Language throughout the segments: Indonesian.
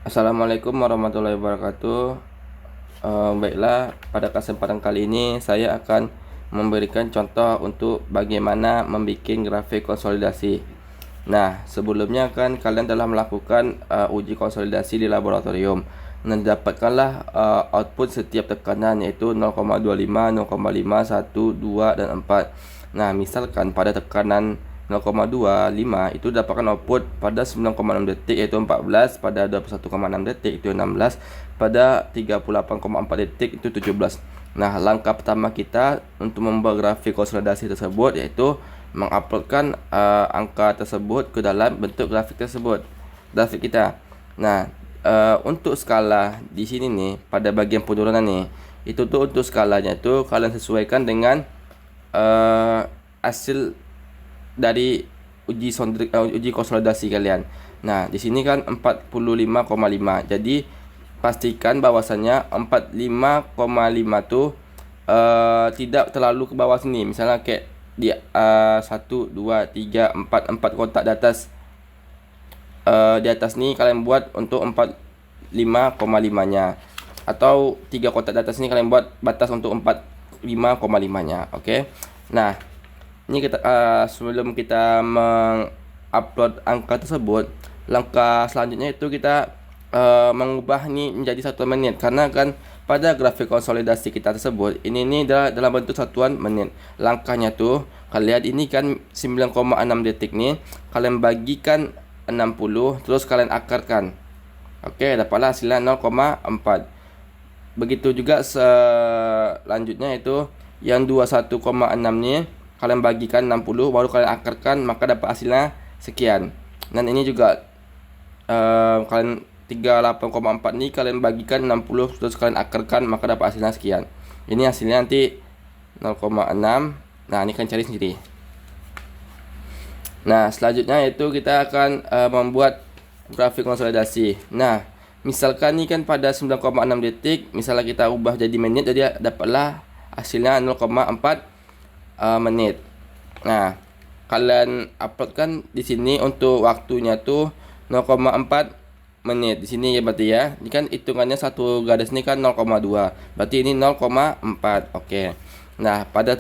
Assalamualaikum warahmatullahi wabarakatuh. Baiklah, pada kesempatan kali ini saya akan memberikan contoh untuk bagaimana membuat grafik konsolidasi. Nah, sebelumnya kan kalian telah melakukan uji konsolidasi di laboratorium. Nah, dapatkanlah output setiap tekanan yaitu 0,25, 0,5, 1, 2, dan 4. Nah, misalkan pada tekanan 0,25 itu dapatkan output pada 9,6 detik yaitu 14, pada 21,6 detik itu 16, pada 38,4 detik itu 17. Nah, langkah pertama kita untuk membuat grafik konsolidasi tersebut yaitu menguploadkan angka tersebut ke dalam bentuk grafik tersebut, grafik kita. Nah, untuk skala di sini nih pada bagian penurunan nih, itu tuh untuk skalanya tuh kalian sesuaikan dengan hasil dari uji konsolidasi kalian. Nah, di sini kan 45,5. Jadi pastikan bahwasannya 45,5 tuh tidak terlalu ke bawah sini. Misalnya kayak di 1 2 3 4 kotak di atas nih kalian buat untuk 45,5-nya. Atau 3 kotak di atas ini kalian buat batas untuk 45,5-nya. Oke. Nah, ini kita sebelum kita mengupload angka tersebut, langkah selanjutnya itu kita mengubah ini menjadi 1 menit, karena kan pada grafik konsolidasi kita tersebut ini dalam bentuk satuan menit. Langkahnya tuh kalian ini kan 9,6 detik nih kalian bagikan 60, terus kalian akarkan. Oke, dapatlah hasilnya 0,4. Begitu juga selanjutnya itu yang 21,6 nih kalian bagikan 60, baru kalian akarkan, maka dapat hasilnya sekian. Dan ini juga kalian 38,4 nih kalian bagikan 60, terus kalian akarkan, maka dapat hasilnya sekian. Ini hasilnya nanti 0,6. Nah, ini kalian cari sendiri. Nah, selanjutnya itu kita akan membuat grafik konsolidasi. Nah, misalkan ini kan pada 9,6 detik, misalnya kita ubah jadi menit, jadi dapatlah hasilnya 0,4 menit. Nah, kalian uploadkan di sini untuk waktunya tuh 0,4 menit. Di sini ya berarti ya. Ini kan hitungannya satu garis ini kan 0,2. Berarti ini 0,4. Oke. Nah, pada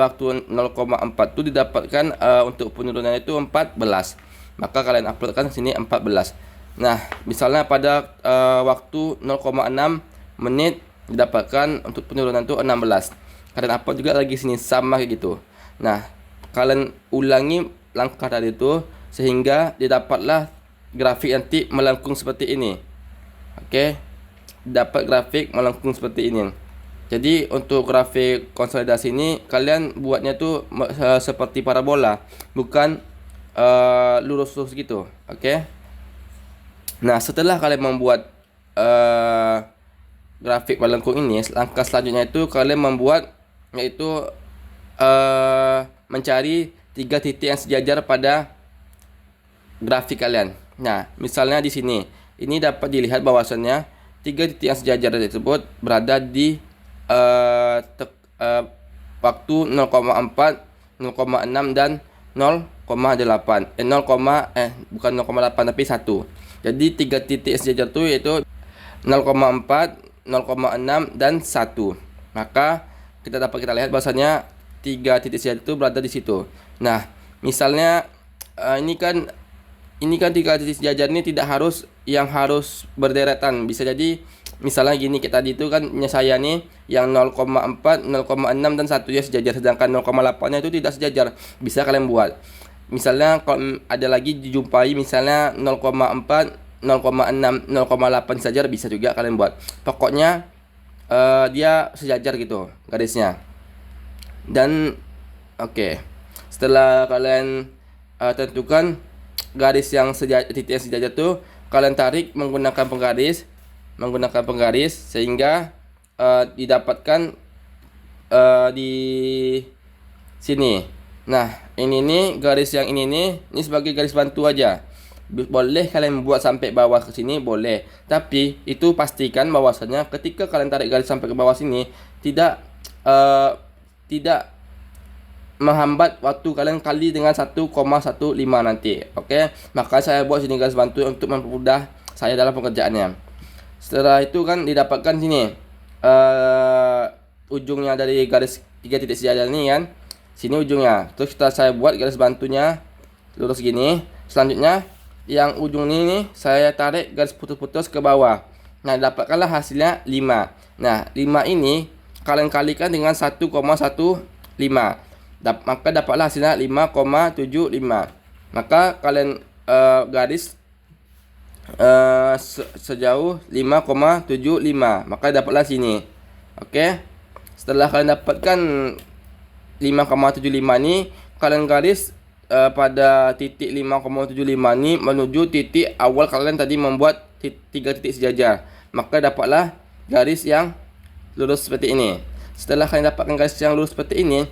waktu 0,4 itu didapatkan untuk penurunan itu 14. Maka kalian uploadkan di sini 14. Nah, misalnya pada waktu 0,6 menit didapatkan untuk penurunan itu 16. Kalian upload juga lagi sini sama kayak gitu. Nah, kalian ulangi langkah tadi itu sehingga didapatlah grafik nanti melengkung seperti ini. Oke. Dapat grafik melengkung seperti ini. Jadi untuk grafik konsolidasi ini kalian buatnya tuh seperti parabola, bukan lurus-lurus gitu. Oke. Nah, setelah kalian membuat grafik melengkung ini, langkah selanjutnya itu kalian membuat yaitu mencari 3 titik yang sejajar pada grafik kalian. Nah, misalnya di sini, ini dapat dilihat bahwasannya 3 titik yang sejajar tersebut berada di waktu 0,4, 0,6 dan 0,8. Bukan 0,8 tapi 1. Jadi 3 titik sejajar itu yaitu 0,4, 0,6 dan 1. Maka kita lihat bahwasanya 3 titik sejajar itu berada di situ. Nah, misalnya ini kan 3 titik sejajar ini tidak harus berderetan. Bisa jadi misalnya gini, kayak tadi itu kan saya nih yang 0,4, 0,6 dan 1 ya sejajar, sedangkan 0,8-nya itu tidak sejajar. Bisa kalian buat. Misalnya kalau ada lagi dijumpai misalnya 0,4, 0,6, 0,8 sejajar, bisa juga kalian buat. Pokoknya dia sejajar gitu garisnya. Dan oke. Setelah kalian tentukan garis yang titik yang sejajar tuh, kalian tarik menggunakan penggaris sehingga didapatkan di sini. Nah, ini nih garis yang ini sebagai garis bantu aja. Boleh kalian buat sampai bawah ke sini, boleh. Tapi itu pastikan bahwasanya ketika kalian tarik garis sampai ke bawah sini tidak menghambat waktu kalian kali dengan 1,15 nanti. Oke, maka saya buat sini garis bantu untuk mempermudah saya dalam pengerjaannya. Setelah itu kan didapatkan sini ujungnya dari garis 3 titik sejajar ini kan. Sini ujungnya. Terus saya buat garis bantunya lurus gini. Selanjutnya yang ujung ini nih saya tarik garis putus-putus ke bawah. Nah, dapatkanlah hasilnya 5. Nah, 5 ini kalian kalikan dengan 1,15. Maka dapatlah hasilnya 5,75. Maka kalian garis sejauh 5,75. Maka dapatlah sini. Oke. Setelah kalian dapatkan 5,75 ini, kalian garis pada titik 5,75 ini menuju titik awal kalian tadi membuat 3 titik sejajar. Maka dapatlah garis yang lurus seperti ini. Setelah kalian dapatkan garis yang lurus seperti ini,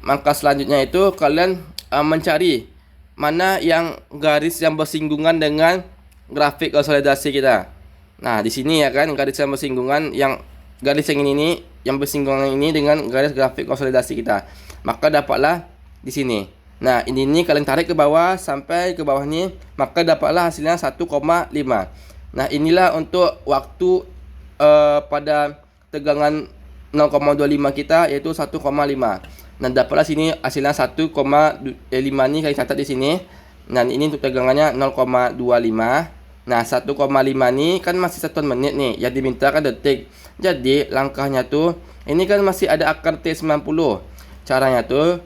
maka selanjutnya itu kalian mencari mana yang garis yang bersinggungan dengan grafik konsolidasi kita. Nah, di sini ya kan garis yang bersinggungan, yang garis yang ini nih, yang bersinggungan ini dengan garis grafik konsolidasi kita. Maka dapatlah di sini. Nah, ini kalian tarik ke bawah sampai ke bawah ini, maka dapatlah hasilnya 1,5. Nah, inilah untuk waktu pada tegangan 0,25 kita, yaitu 1,5. Nah, dapatlah sini hasilnya 1,5 nih, kalian catat di sini. Nah, ini untuk tegangannya 0,25. Nah, 1,5 nih kan masih satuan menit nih, yang dimintakan detik. Jadi langkahnya tuh, ini kan masih ada akar T90. Caranya tuh,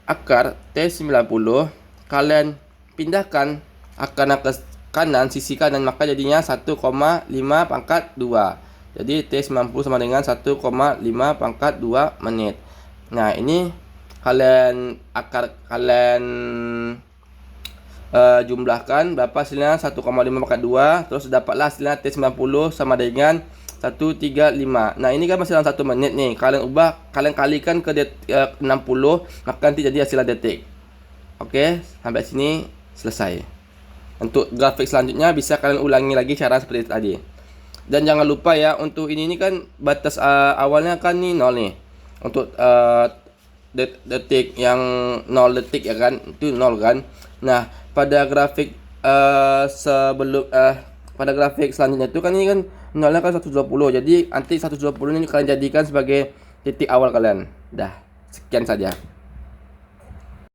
akar T90 kalian pindahkan akarnya ke kanan, sisi kanan, maka jadinya 1,5 pangkat 2. Jadi T90 sama dengan 1,5 pangkat 2 menit. Nah, ini kalian jumlahkan berapa hasilnya, 1,5 pangkat 2. Terus dapatlah hasilnya T90 sama dengan 135. Nah, ini kan masih dalam 1 menit nih. Kalian kalikan ke 60, maka nanti jadi hasilnya detik. Oke, sampai sini selesai. Untuk grafik selanjutnya bisa kalian ulangi lagi cara seperti tadi. Dan jangan lupa ya, untuk ini kan batas awalnya kan nih 0 nih. Untuk detik yang 0 detik ya kan, itu 0 kan. Nah, pada grafik pada grafik selanjutnya itu kan ini kan 0-nya kan 120. Jadi nanti 120 ini kalian jadikan sebagai titik awal kalian. Dah, sekian saja.